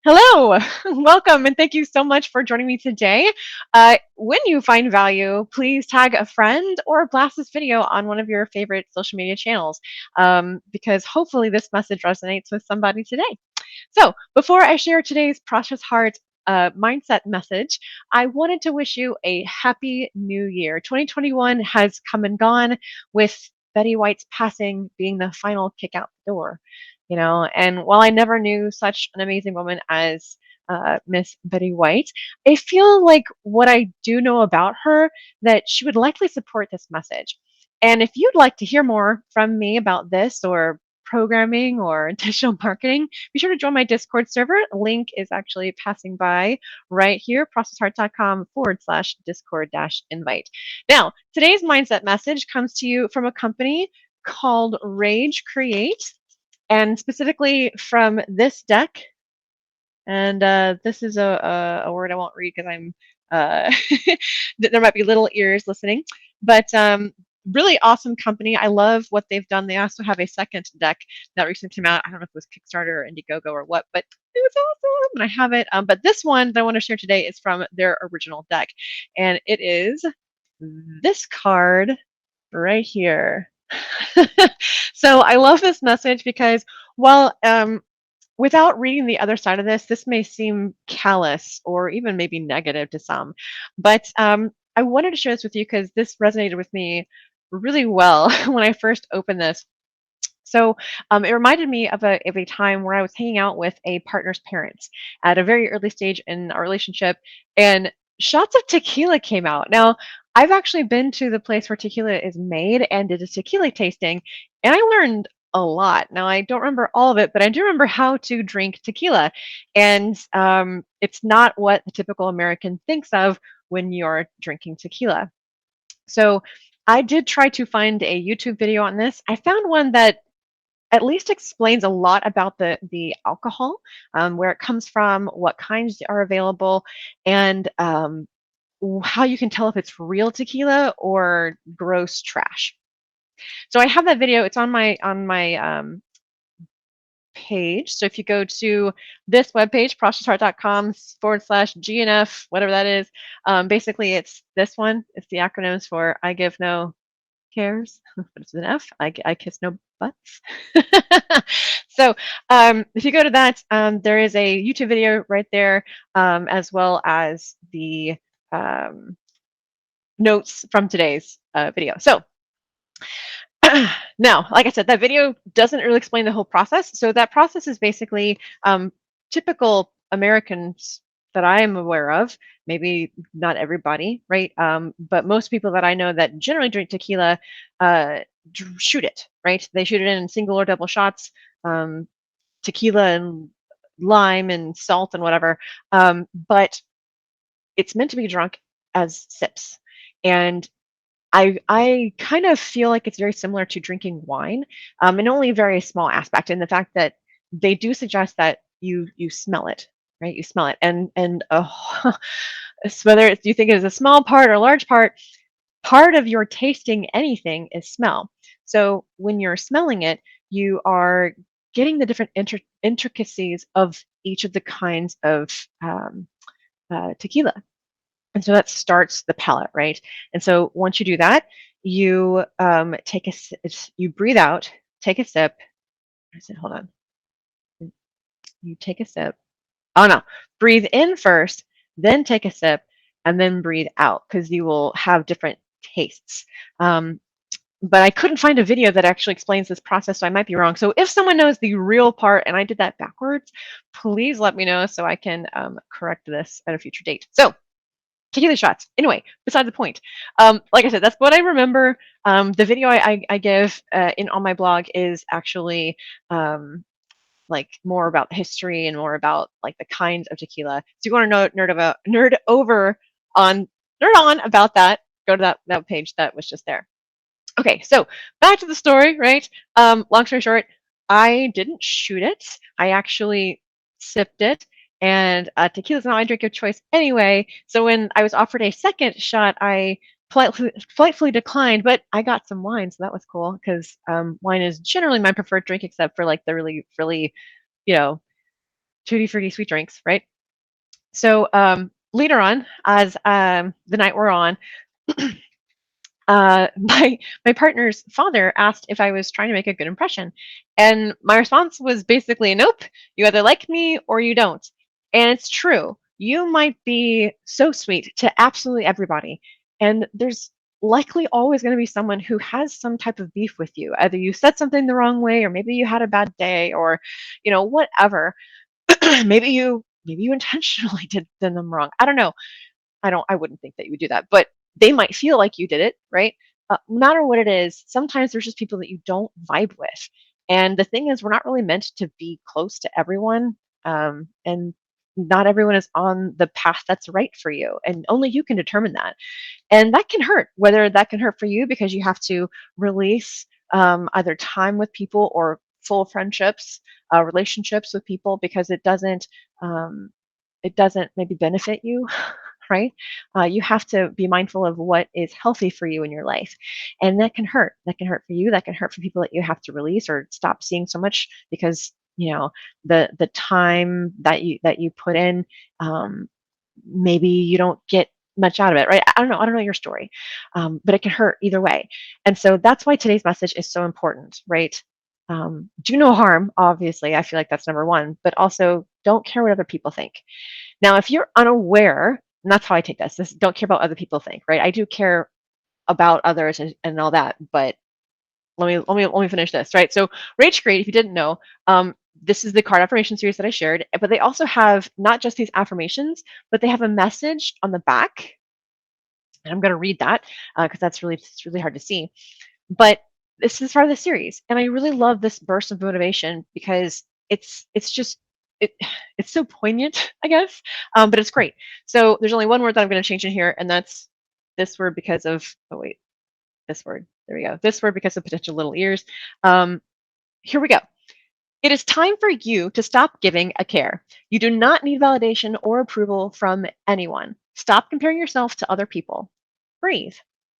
Hello, welcome, and thank you so much for joining me today. When you find value, please tag a friend or blast this video on one of your favorite social media channels because hopefully this message resonates with somebody today. So, before I share today's Prosperous Heart mindset message, I wanted to wish you a happy new year. 2021 has come and gone with Betty White's passing being the final kick out the door. And while I never knew such an amazing woman as Miss Betty White, I feel like what I do know about her, that she would likely support this message. And if you'd like to hear more from me about this or programming or digital marketing, be sure to join my Discord server. Link is actually passing by right here, processheart.com/Discord invite. Now, today's mindset message comes to you from a company called RageCreate, and specifically from this deck. And this is a word I won't read because I'm there might be little ears listening, but really awesome company. I love what they've done. They also have a second deck that recently came out. I don't know if it was Kickstarter or Indiegogo or what, but it was awesome, and I have it. But this one that I want to share today is from their original deck, and it is this card right here. So I love this message because, while without reading the other side of this may seem callous or even maybe negative to some. But I wanted to share this with you because this resonated with me really well when I first opened this. So it reminded me of a time where I was hanging out with a partner's parents at a very early stage in our relationship, and shots of tequila came out. Now, I've actually been to the place where tequila is made and did a tequila tasting, and I learned a lot. Now, I don't remember all of it, but I do remember how to drink tequila. And it's not what the typical American thinks of when you're drinking tequila. So I did try to find a YouTube video on this. I found one that at least explains a lot about the alcohol, where it comes from, what kinds are available, and how you can tell if it's real tequila or gross trash. So I have that video. It's on my page. So if you go to this webpage, processheart.com/GNF, whatever that is, basically it's this one. It's the acronyms for I give no cares, but it's an F. I kiss no butts. So if you go to that, there is a YouTube video right there, as well as the um, notes from today's video. So now, like I said, that video doesn't really explain the whole process. So that process is basically typical Americans that I am aware of, maybe not everybody, right? But most people that I know that generally drink tequila shoot it, right? They shoot it in single or double shots, um, tequila and lime and salt and whatever. But it's meant to be drunk as sips. And I kind of feel like it's very similar to drinking wine, and only a very small aspect in the fact that they do suggest that you smell it, right? You smell it, and whether it's, you think it is a small part or a large part of your tasting anything is smell. So when you're smelling it, you are getting the different intricacies of each of the kinds of tequila. And so that starts the palate, right? And so once you do that, you take you breathe out, take a sip. I said, hold on. You take a sip. Oh no, breathe in first, then take a sip, and then breathe out because you will have different tastes. But I couldn't find a video that actually explains this process, so I might be wrong. So if someone knows the real part and I did that backwards, please let me know so I can correct this at a future date. So tequila shots. Anyway, beside the point. Like I said, that's what I remember. The video I give in on my blog is actually like more about history and more about like the kinds of tequila. So you want to know nerd on about that, go to that page that was just there. Okay, so back to the story, right? Long story short, I didn't shoot it. I actually sipped it, and tequila's not my drink of choice anyway. So when I was offered a second shot, I politely declined, but I got some wine, so that was cool because wine is generally my preferred drink, except for like the really, really, you know, tutti frutti sweet drinks, right? So later on, as the night we're on, my partner's father asked if I was trying to make a good impression, and my response was basically, "Nope. You either like me or you don't." And it's true. You might be so sweet to absolutely everybody, and there's likely always going to be someone who has some type of beef with you. Either you said something the wrong way, or maybe you had a bad day, or whatever. Maybe you intentionally did them wrong. I don't know. I wouldn't think that you would do that, but they might feel like you did it, right? No matter what it is, sometimes there's just people that you don't vibe with. And the thing is, we're not really meant to be close to everyone. And not everyone is on the path that's right for you. And only you can determine that. And that can hurt, whether that can hurt for you because you have to release either time with people or full friendships, relationships with people because um, it doesn't maybe benefit you, right? You have to be mindful of what is healthy for you in your life, and that can hurt. That can hurt for you. That can hurt for people that you have to release or stop seeing so much because the time that you put in, um, maybe you don't get much out of it, right? I don't know your story, but it can hurt either way, and so that's why today's message is so important, right? Do no harm, obviously. I feel like that's number one, but also don't care what other people think. Now, if you're unaware, and that's how I take this don't care about what other people think, right? I do care about others and all that, but let me finish this, right? So RageCreate, if you didn't know, this is the card affirmation series that I shared, but they also have not just these affirmations, but they have a message on the back. And I'm going to read that because it's really hard to see. But this is part of the series, and I really love this burst of motivation because it's just it it's so poignant, I guess, but it's great. So there's only one word that I'm going to change in here, and that's this word because of this word. There we go. This word because of potential little ears. Um, Here we go. It is time for you to stop giving a care. You do not need validation or approval from anyone. Stop comparing yourself to other people. Breathe,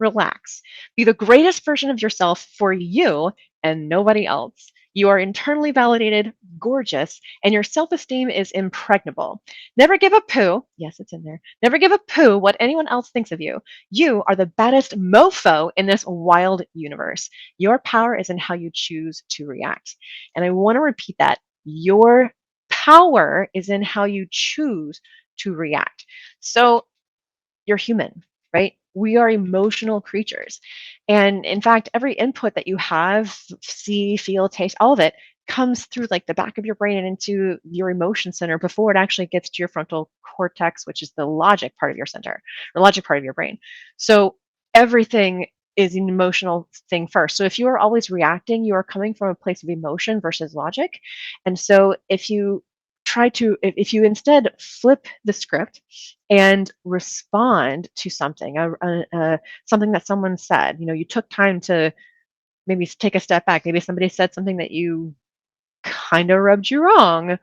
relax. Be the greatest version of yourself for you and nobody else. You are internally validated, gorgeous, and your self esteem is impregnable. Never give a poo. Yes, it's in there. Never give a poo what anyone else thinks of you. You are the baddest mofo in this wild universe. Your power is in how you choose to react. And I want to repeat that. Your power is in how you choose to react. So you're human, right? We are emotional creatures. And in fact, every input that you have, see, feel, taste, all of it comes through like the back of your brain and into your emotion center before it actually gets to your frontal cortex, which is the logic part of your center, or logic part of your brain. So everything is an emotional thing first. So if you are always reacting, you are coming from a place of emotion versus logic. And so if you instead flip the script and respond to something, something that someone said. You took time to maybe take a step back. Maybe somebody said something that you kind of rubbed you wrong.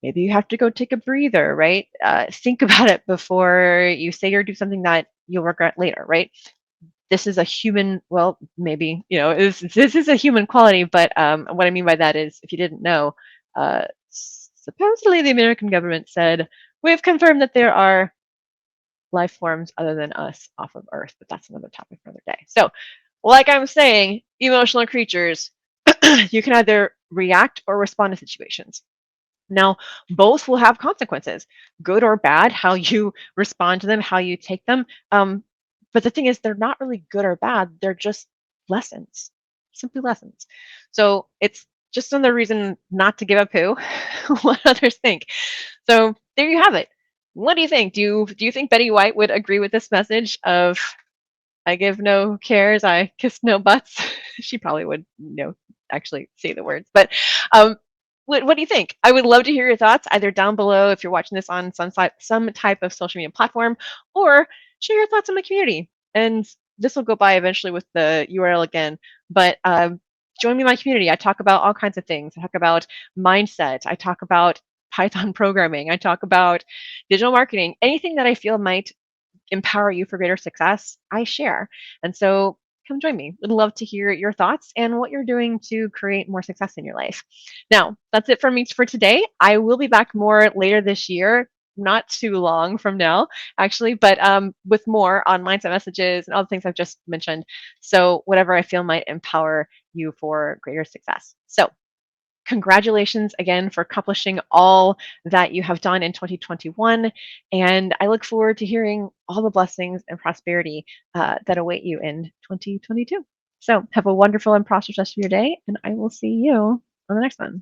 Maybe you have to go take a breather, right? Think about it before you say or do something that you'll regret later, right? This is a human, well, maybe, this is a human quality, but what I mean by that is, if you didn't know, supposedly the American government said, we've confirmed that there are life forms other than us off of Earth, but that's another topic for another day. So, like I'm saying, emotional creatures, you can either react or respond to situations. Now, both will have consequences, good or bad, how you respond to them, how you take them. But the thing is, they're not really good or bad. They're just lessons, simply lessons. So it's just another reason not to give up who, what others think. So there you have it. What do you think? Do you think Betty White would agree with this message of I give no cares, I kiss no butts? She probably would, actually say the words. But um, what do you think? I would love to hear your thoughts either down below if you're watching this on some type of social media platform, or share your thoughts in my community. And this will go by eventually with the URL again. But join me in my community. I talk about all kinds of things. I talk about mindset. I talk about Python programming. I talk about digital marketing. Anything that I feel might empower you for greater success, I share. And so come join me. Would love to hear your thoughts and what you're doing to create more success in your life. Now, that's it from me for today. I will be back more later this year, not too long from now, actually, but with more on mindset messages and all the things I've just mentioned. So, whatever I feel might empower you for greater success. So, congratulations again for accomplishing all that you have done in 2021. And I look forward to hearing all the blessings and prosperity that await you in 2022. So have a wonderful and prosperous rest of your day, and I will see you on the next one.